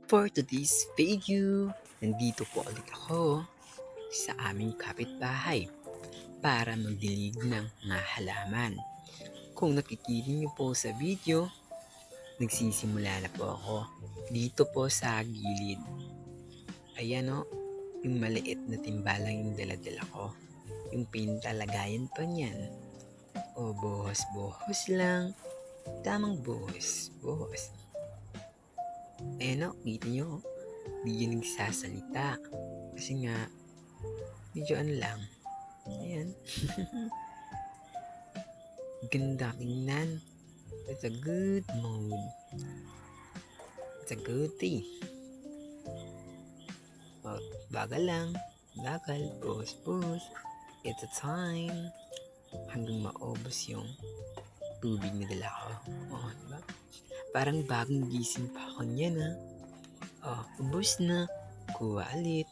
For today's video, nandito po ulit ako sa aming kapitbahay para magdilig ng mga halaman. Kung nakikita niyo po sa video, nagsisimula na po ako dito po sa gilid. Ayan o, yung maliit na timbalang yung daladala ko. Yung pintalagayan pa niyan. O buhos-buhos lang. Tamang buhos. Ayan o, kita nyo. Di yun nagsasalita. Kasi nga, medyo ano lang. Ayan. Ganda tingnan. It's a good mood. It's a good tea. O, bagal lang. Bagal. Buhos. It's a time. Hanggang maubos yung tubig na dala ko. O, diba? Parang bagong gising pa ako niyan ha. Oh, ubos na. Kuha ulit.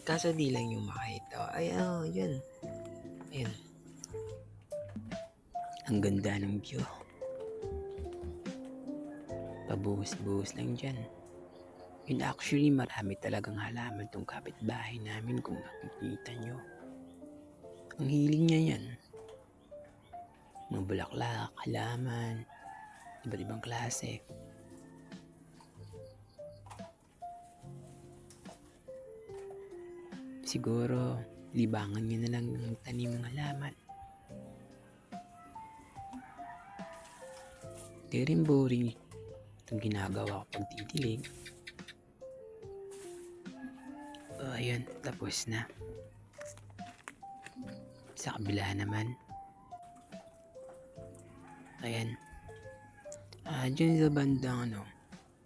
Kaso di lang yung makita. Ay, yun. Ayan. Ang ganda ng view. Pabuhos-buhos lang dyan. Yun actually marami talagang halaman tong kapitbahay namin kung nakikita nyo. Ang hiling niya yan. Mga bulaklak, halaman, iba't ibang klase. Siguro, libangan nyo na lang ng tanim ng halaman. Di rin boring itong ginagawa ko pag titilig. Ayun, tapos na. Sa kabila naman. Ayan. Dyan sa bandang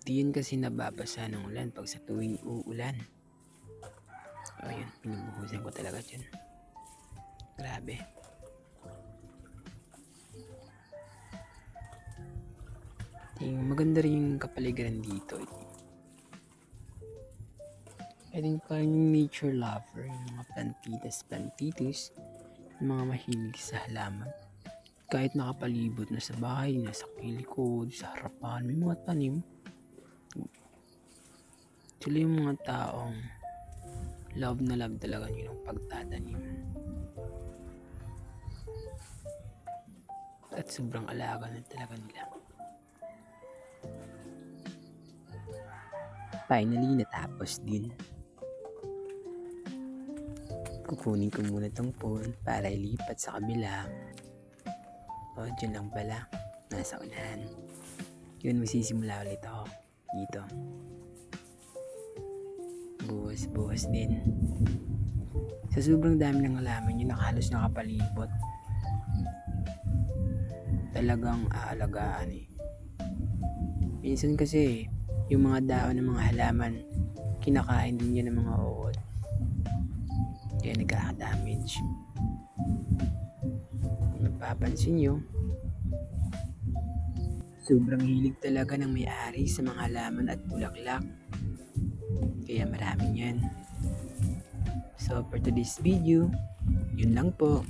di yun kasi nababasa ng ulan pag sa tuwing uulan. Ayan, pinubuhusan ko talaga dyan. Grabe. Maganda rin yung kapaligiran dito. I think parang yung nature lover, yung mga plantitas, yung mga mahilig sa halaman. Kahit nakapalibot na sa bahay, nasa kilikod, sa harapan, may mga tanim. Sila yung mga taong love na love talaga nyo ng pagtatanim. At sobrang alaga na talaga nila. Finally, natapos din. Kukunin ko muna tong phone para ilipat sa kabila. Dyan lang pala. Nasa unahan. Yun, magsisimula ulit ako. Dito. Buhos din. Sa sobrang dami ng halaman yun, halos nakapalibot. Talagang aalagaan eh. Minsan kasi, yung mga daon ng mga halaman, kinakain din yun ng mga uod. Kaya nagkaka-damage. Kung napapansin nyo, sobrang hilig talaga ng may-ari sa mga halaman at bulaklak. Kaya marami yan. So for today's video, yun lang po.